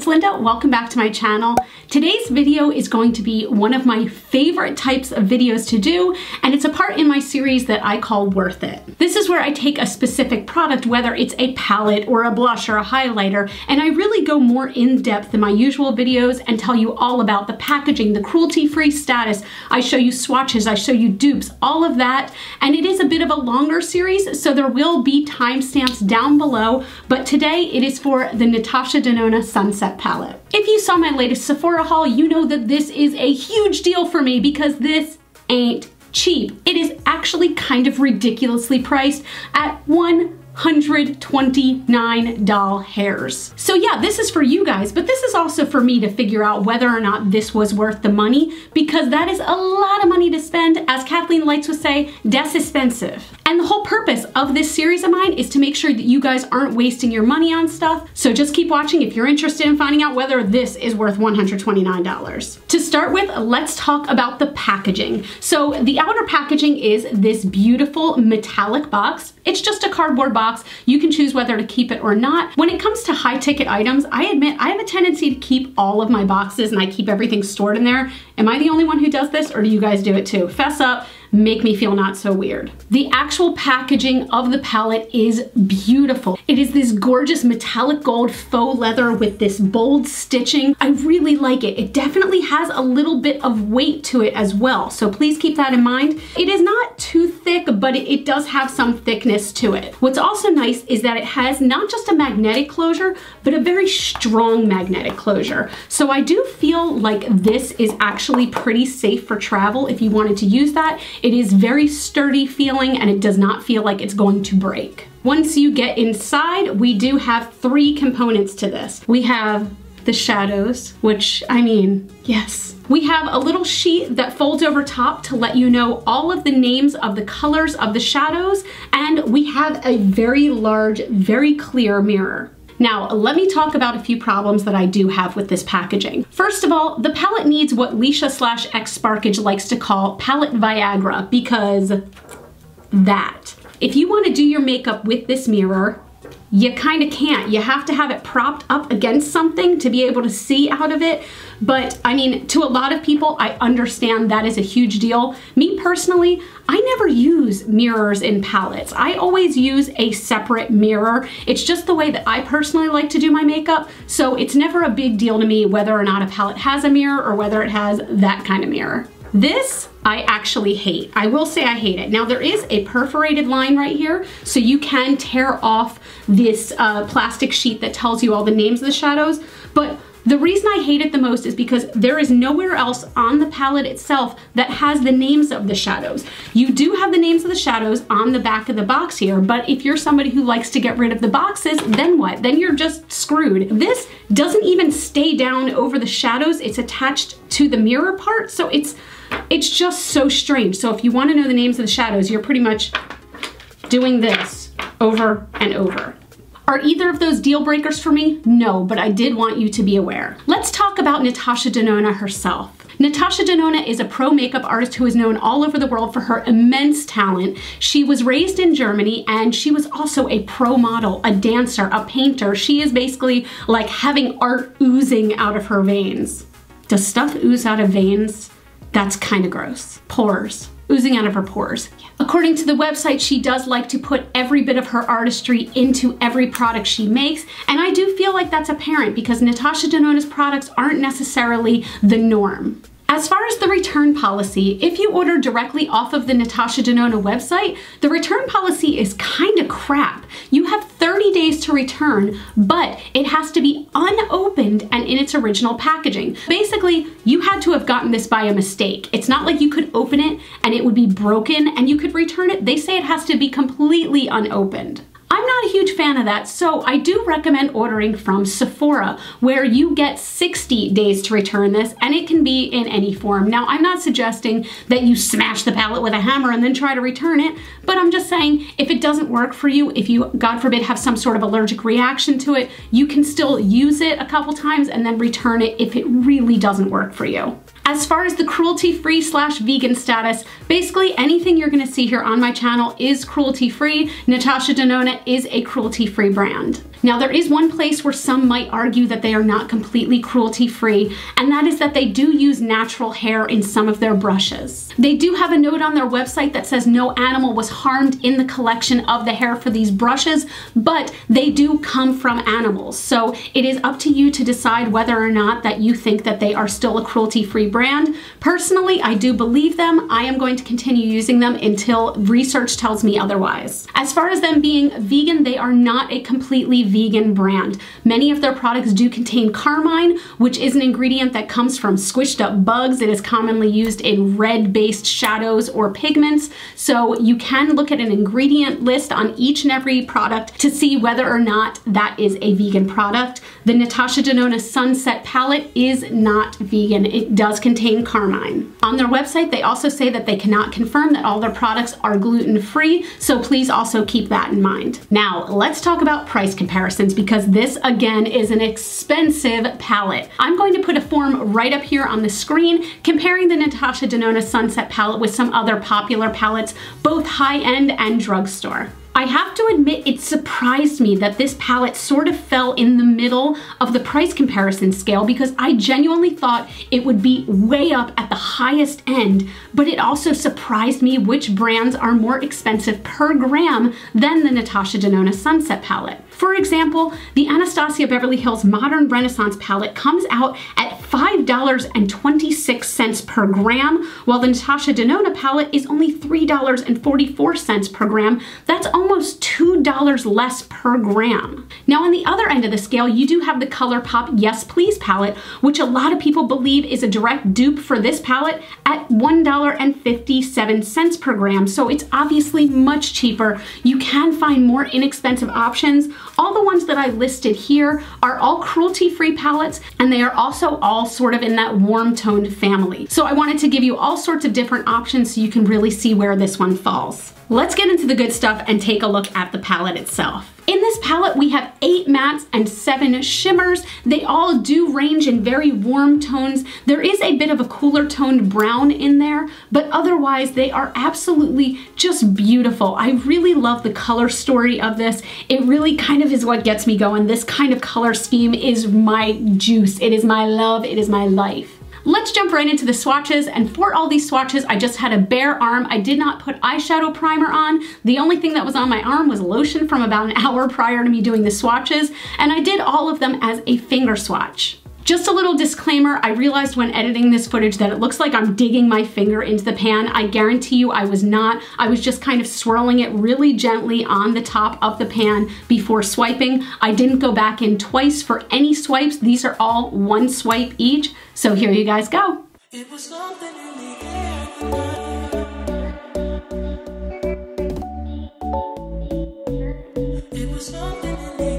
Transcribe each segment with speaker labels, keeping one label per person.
Speaker 1: it's Linda. Welcome back to my channel. Today's video is going to be one of my favorite types of videos to do, and it's a part in my series that I call Worth It. This is where I take a specific product, whether it's a palette or a blush or a highlighter, and I really go more in depth than my usual videos and tell you all about the packaging, the cruelty-free status. I show you swatches, I show you dupes, all of that, and it is a bit of a longer series, so there will be timestamps down below, but today it is for the Natasha Denona Sunset palette. If you saw my latest Sephora haul, you know that this is a huge deal for me because this ain't cheap. It is actually kind of ridiculously priced at $129. So yeah, this is for you guys, but this is also for me to figure out whether or not this was worth the money, because that is a lot of money to spend. As Kathleen Lights would say, das Esspensive. And the whole purpose of this series of mine is to make sure that you guys aren't wasting your money on stuff. So just keep watching if you're interested in finding out whether this is worth $129. To start with, let's talk about the packaging. So the outer packaging is this beautiful metallic box. It's just a cardboard box. You can choose whether to keep it or not. When it comes to high ticket items, I admit I have a tendency to keep all of my boxes and I keep everything stored in there. Am I the only one who does this, or do you guys do it too? Fess up. Make me feel not so weird. The actual packaging of the palette is beautiful. It is this gorgeous metallic gold faux leather with this bold stitching. I really like it. It definitely has a little bit of weight to it as well, so please keep that in mind. It is not too thick, but it does have some thickness to it. What's also nice is that it has not just a magnetic closure, but a very strong magnetic closure. So I do feel like this is actually pretty safe for travel if you wanted to use that. It is very sturdy feeling and it does not feel like it's going to break. Once you get inside, we do have three components to this. We have the shadows, which, I mean, yes. We have a little sheet that folds over top to let you know all of the names of the colors of the shadows, and we have a very large, very clear mirror. Now, let me talk about a few problems that I do have with this packaging. First of all, the palette needs what Leisha/X Sparkage likes to call palette Viagra, because that. If you want to do your makeup with this mirror, you kind of can't. You have to have it propped up against something to be able to see out of it. But I mean, to a lot of people, I understand that is a huge deal. Me personally, I never use mirrors in palettes. I always use a separate mirror. It's just the way that I personally like to do my makeup. So it's never a big deal to me whether or not a palette has a mirror or whether it has that kind of mirror. This I actually hate. I will say I hate it. Now there is a perforated line right here, so you can tear off this plastic sheet that tells you all the names of the shadows, but the reason I hate it the most is because there is nowhere else on the palette itself that has the names of the shadows. You do have the names of the shadows on the back of the box here, but if you're somebody who likes to get rid of the boxes, then what? Then you're just screwed. This doesn't even stay down over the shadows. It's attached to the mirror part, so it's just so strange. So if you want to know the names of the shadows, you're pretty much doing this over and over. Are either of those deal breakers for me? No, but I did want you to be aware. Let's talk about Natasha Denona herself. Natasha Denona is a pro makeup artist who is known all over the world for her immense talent. She was raised in Germany and she was also a pro model, a dancer, a painter. She is basically like having art oozing out of her veins. Does stuff ooze out of veins? That's kind of gross. Pores. Oozing out of her pores. Yeah. According to the website, she does like to put every bit of her artistry into every product she makes, and I do feel like that's apparent because Natasha Denona's products aren't necessarily the norm. As far as the return policy, if you order directly off of the Natasha Denona website, the return policy is kind of crap. You have 30 days to return, but it has to be unopened and in its original packaging. Basically, you had to have gotten this by a mistake. It's not like you could open it and it would be broken and you could return it. They say it has to be completely unopened. I'm not a huge fan of that, so I do recommend ordering from Sephora, where you get 60 days to return this, and it can be in any form. Now, I'm not suggesting that you smash the palette with a hammer and then try to return it, but I'm just saying if it doesn't work for you, if you, God forbid, have some sort of allergic reaction to it, you can still use it a couple times and then return it if it really doesn't work for you. As far as the cruelty-free / vegan status, basically anything you're gonna see here on my channel is cruelty-free. Natasha Denona is a cruelty-free brand. Now, there is one place where some might argue that they are not completely cruelty-free, and that is that they do use natural hair in some of their brushes. They do have a note on their website that says no animal was harmed in the collection of the hair for these brushes, but they do come from animals. So it is up to you to decide whether or not that you think that they are still a cruelty-free brand. Personally, I do believe them. I am going to continue using them until research tells me otherwise. As far as them being vegan, they are not a completely vegan brand. Many of their products do contain carmine, which is an ingredient that comes from squished up bugs. It is commonly used in red-based shadows or pigments. So you can look at an ingredient list on each and every product to see whether or not that is a vegan product. The Natasha Denona Sunset palette is not vegan. It does contain carmine. On their website, they also say that they cannot confirm that all their products are gluten-free, so please also keep that in mind. Now, let's talk about price comparisons, because this, again, is an expensive palette. I'm going to put a form right up here on the screen comparing the Natasha Denona Sunset palette with some other popular palettes, both high-end and drugstore. I have to admit, it surprised me that this palette sort of fell in the middle of the price comparison scale, because I genuinely thought it would be way up at the highest end, but it also surprised me which brands are more expensive per gram than the Natasha Denona Sunset palette. For example, the Anastasia Beverly Hills Modern Renaissance palette comes out at $5.26 per gram, while the Natasha Denona palette is only $3.44 per gram. That's almost $2 less per gram. Now, on the other end of the scale, you do have the ColourPop Yes Please palette, which a lot of people believe is a direct dupe for this palette at $1.57 per gram. So it's obviously much cheaper. You can find more inexpensive options. All the ones that I listed here are all cruelty-free palettes, and they are also all sort of in that warm-toned family. So I wanted to give you all sorts of different options so you can really see where this one falls. Let's get into the good stuff and take a look at the palette itself. In this palette, we have 8 mattes and 7 shimmers. They all do range in very warm tones. There is a bit of a cooler toned brown in there, but otherwise they are absolutely just beautiful. I really love the color story of this. It really kind of is what gets me going. This kind of color scheme is my juice. It is my love. It is my life. Let's jump right into the swatches, and for all these swatches, I just had a bare arm. I did not put eyeshadow primer on. The only thing that was on my arm was lotion from about an hour prior to me doing the swatches, and I did all of them as a finger swatch. Just a little disclaimer, I realized when editing this footage that it looks like I'm digging my finger into the pan. I guarantee you I was not. I was just kind of swirling it really gently on the top of the pan before swiping. I didn't go back in twice for any swipes. These are all one swipe each. So here you guys go. It was something in the air. It was something in the air.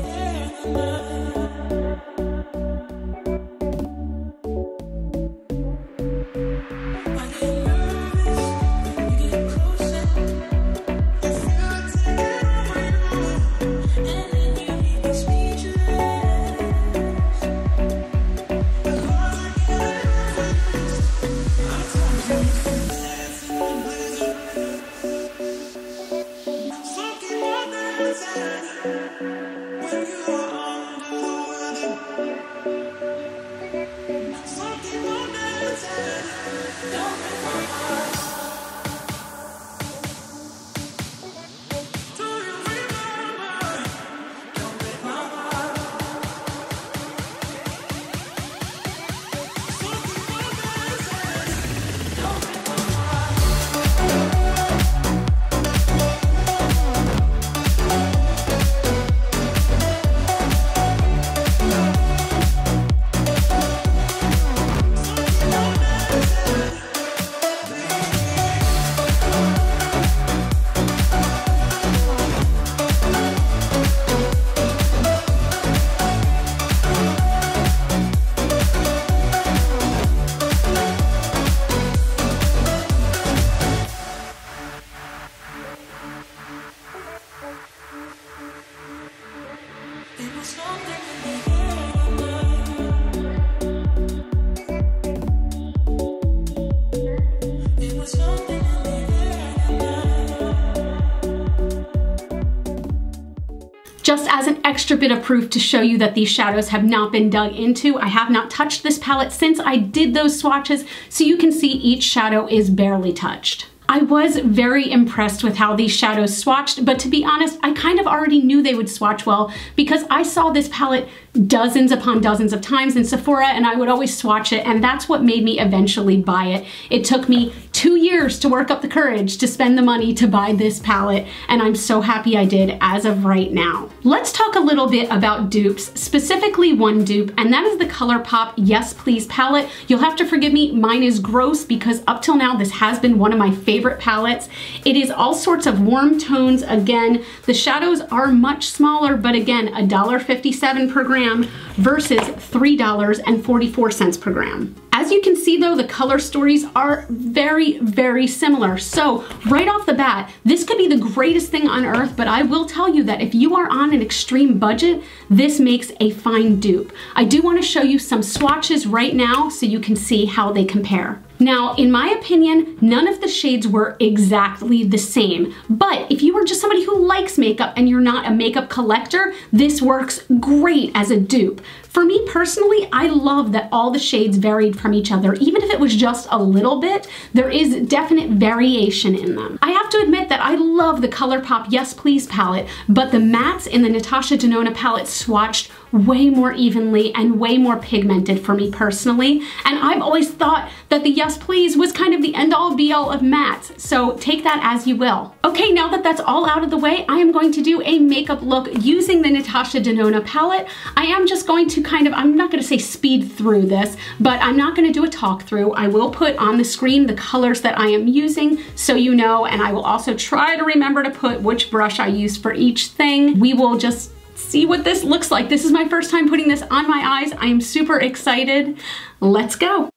Speaker 1: Just as an extra bit of proof to show you that these shadows have not been dug into, I have not touched this palette since I did those swatches, so you can see each shadow is barely touched. I was very impressed with how these shadows swatched, but to be honest, I kind of already knew they would swatch well because I saw this palette dozens upon dozens of times in Sephora and I would always swatch it, and that's what made me eventually buy it. It took me 2 years to work up the courage to spend the money to buy this palette, and I'm so happy I did as of right now. Let's talk a little bit about dupes, specifically one dupe, and that is the ColourPop Yes Please palette. You'll have to forgive me, mine is gross because up till now this has been one of my favorite palettes. It is all sorts of warm tones. Again, the shadows are much smaller, but again, $1.57 per gram versus $3.44 per gram. As you can see though, the color stories are very, very similar. So right off the bat, this could be the greatest thing on earth, but I will tell you that if you are on an extreme budget, this makes a fine dupe. I do want to show you some swatches right now so you can see how they compare. Now, in my opinion, none of the shades were exactly the same, but if you are just somebody who likes makeup and you're not a makeup collector, this works great as a dupe. For me personally, I love that all the shades varied from each other. Even if it was just a little bit, there is definite variation in them. I have to admit that I love the ColourPop Yes Please palette, but the mattes in the Natasha Denona palette swatched way more evenly and way more pigmented for me personally. And I've always thought that the Yes Please was kind of the end all be all of mattes. So take that as you will. Okay, now that that's all out of the way, I am going to do a makeup look using the Natasha Denona palette. I am just going to I'm not going to say speed through this, but I'm not going to do a talk through. I will put on the screen the colors that I am using so you know, and I will also try to remember to put which brush I use for each thing. We will just see what this looks like. This is my first time putting this on my eyes. I am super excited. Let's go.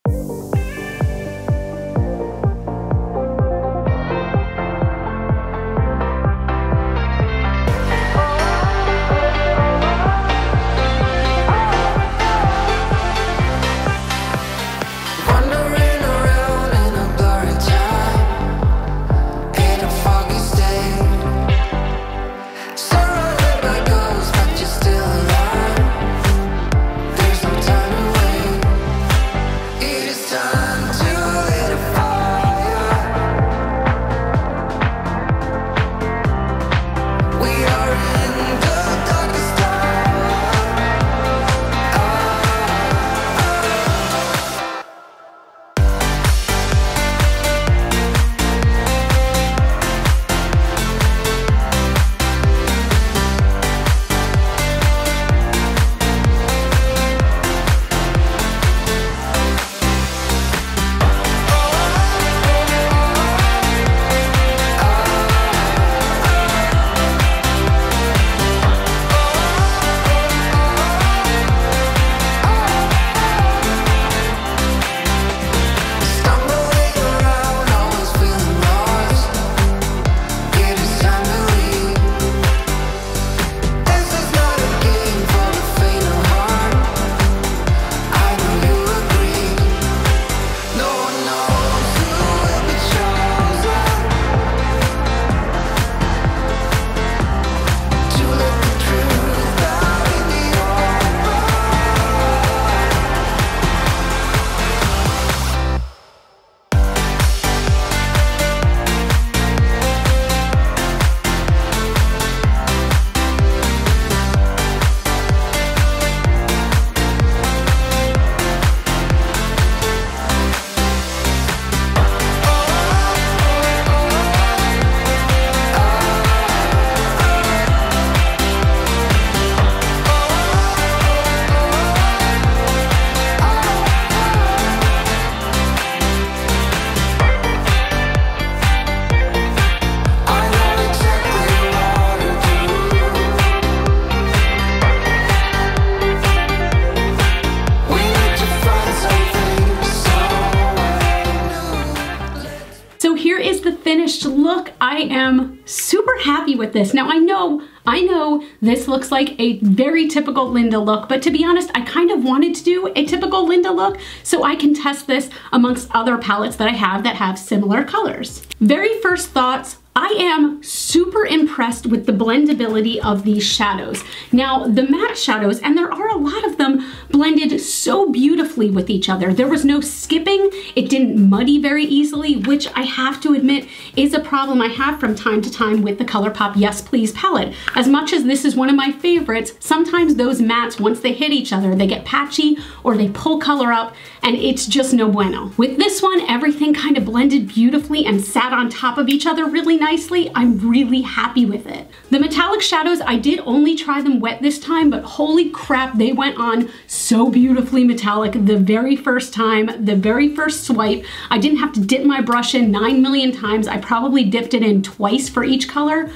Speaker 1: finished look. I am super happy with this. Now I know I know this looks like a very typical Linda look, but to be honest, I kind of wanted to do a typical Linda look so I can test this amongst other palettes that I have that have similar colors. Very first thoughts, I am super impressed with the blendability of these shadows. Now, the matte shadows, and there are a lot of them, blended so beautifully with each other. There was no skipping. It didn't muddy very easily, which I have to admit is a problem I have from time to time with the ColourPop Yes Please palette. As much as this is one of my favorites, sometimes those mattes, once they hit each other, they get patchy or they pull color up, and it's just no bueno. With this one, everything kind of blended beautifully and sat on top of each other really nicely. I'm really happy with it. The metallic shadows, I did only try them wet this time, but holy crap, they went on so beautifully metallic the very first time, the very first swipe. I didn't have to dip my brush in 9 million times. I probably dipped it in twice for each color.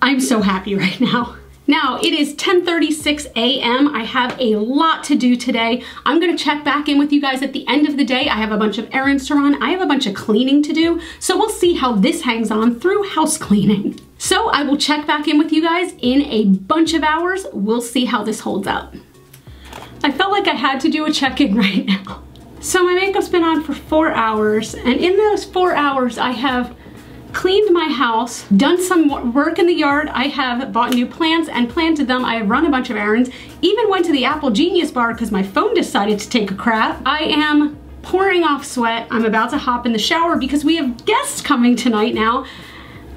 Speaker 1: I'm so happy right now. Now, it is 10:36 a.m. I have a lot to do today. I'm gonna check back in with you guys at the end of the day. I have a bunch of errands to run. I have a bunch of cleaning to do. So we'll see how this hangs on through house cleaning. So I will check back in with you guys in a bunch of hours. We'll see how this holds up. I felt like I had to do a check-in right now. So my makeup's been on for 4 hours, and in those 4 hours, I have cleaned my house, done some work in the yard. I have bought new plants and planted them. I have run a bunch of errands, even went to the Apple Genius bar because my phone decided to take a crap. I am pouring off sweat. I'm about to hop in the shower because we have guests coming tonight now,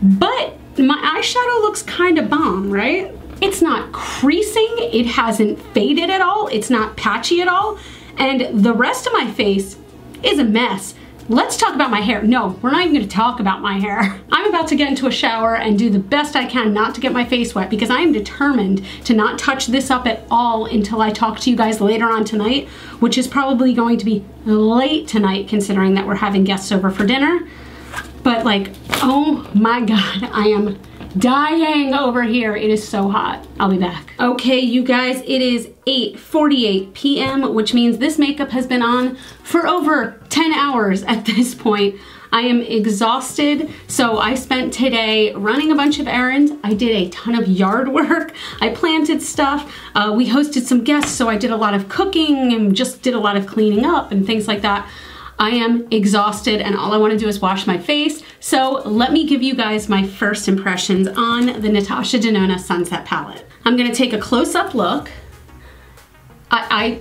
Speaker 1: but my eyeshadow looks kind of bomb, right? It's not creasing, it hasn't faded at all, it's not patchy at all, and the rest of my face is a mess. Let's talk about my hair. No, we're not even gonna talk about my hair. I'm about to get into a shower and do the best I can not to get my face wet because I am determined to not touch this up at all until I talk to you guys later on tonight, which is probably going to be late tonight considering that we're having guests over for dinner. But like, oh my God, I am dying over here. It is so hot. I'll be back. Okay, you guys, it is 8:48 p.m., which means this makeup has been on for over 10 hours at this point. I am exhausted, so I spent today running a bunch of errands. I did a ton of yard work. I planted stuff. We hosted some guests, so I did a lot of cooking and just did a lot of cleaning up and things like that. I am exhausted and all I want to do is wash my face. So let me give you guys my first impressions on the Natasha Denona Sunset Palette. I'm going to take a close-up look. I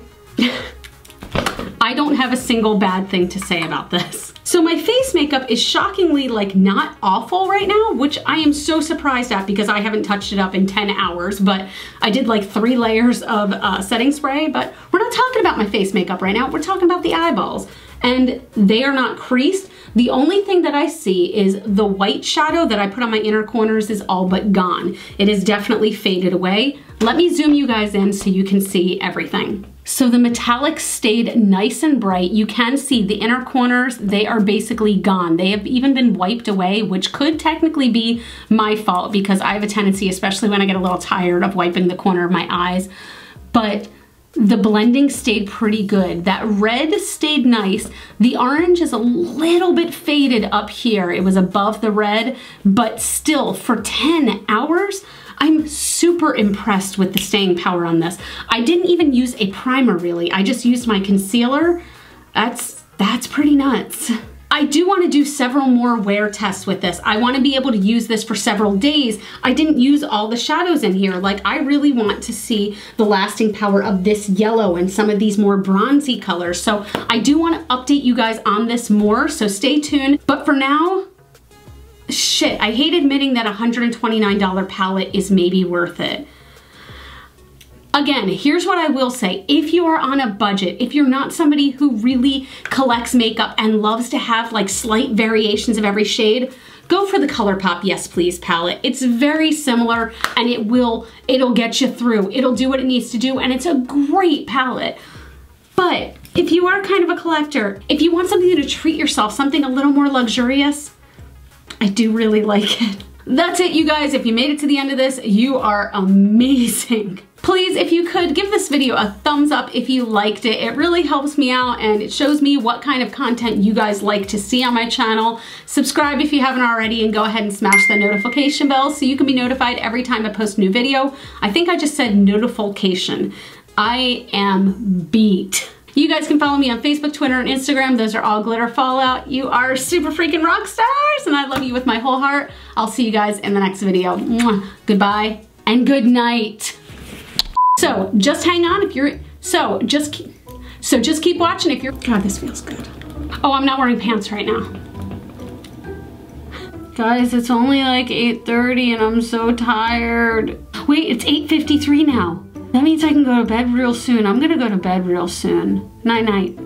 Speaker 1: don't have a single bad thing to say about this. So my face makeup is shockingly like not awful right now, which I am so surprised at because I haven't touched it up in 10 hours, but I did like 3 layers of setting spray, but we're not talking about my face makeup right now. We're talking about the eyeballs. And they are not creased. The only thing that I see is the white shadow that I put on my inner corners is all but gone. It is definitely faded away. Let me zoom you guys in so you can see everything. So the metallics stayed nice and bright. You can see the inner corners, they are basically gone. They have even been wiped away, which could technically be my fault because I have a tendency, especially when I get a little tired, of wiping the corner of my eyes. But the blending stayed pretty good. That red stayed nice. The orange is a little bit faded up here. It was above the red, but still for 10 hours, I'm super impressed with the staying power on this. I didn't even use a primer really. I just used my concealer. That's pretty nuts. I do want to do several more wear tests with this. I want to be able to use this for several days. I didn't use all the shadows in here. Like, I really want to see the lasting power of this yellow and some of these more bronzy colors. So I do want to update you guys on this more, so stay tuned. But for now, shit, I hate admitting that a $129 palette is maybe worth it. Again, here's what I will say. If you are on a budget, if you're not somebody who really collects makeup and loves to have like slight variations of every shade, go for the ColourPop Yes Please palette. It's very similar and it'll get you through. It'll do what it needs to do and it's a great palette. But if you are kind of a collector, if you want something to treat yourself, something a little more luxurious, I do really like it. That's it, you guys. If you made it to the end of this, you are amazing. Please, if you could, give this video a thumbs up if you liked it. It really helps me out and it shows me what kind of content you guys like to see on my channel. Subscribe if you haven't already and go ahead and smash the notification bell so you can be notified every time I post a new video. I think I just said notification. I am beat. You guys can follow me on Facebook, Twitter, and Instagram. Those are all GlitterFallout. You are super freaking rock stars, and I love you with my whole heart. I'll see you guys in the next video. Mwah. Goodbye and good night. So just hang on if you're, just keep watching if you're, God, this feels good. Oh, I'm not wearing pants right now. Guys, it's only like 8:30 and I'm so tired. Wait, it's 8:53 now. That means I can go to bed real soon. I'm gonna go to bed real soon. Night night.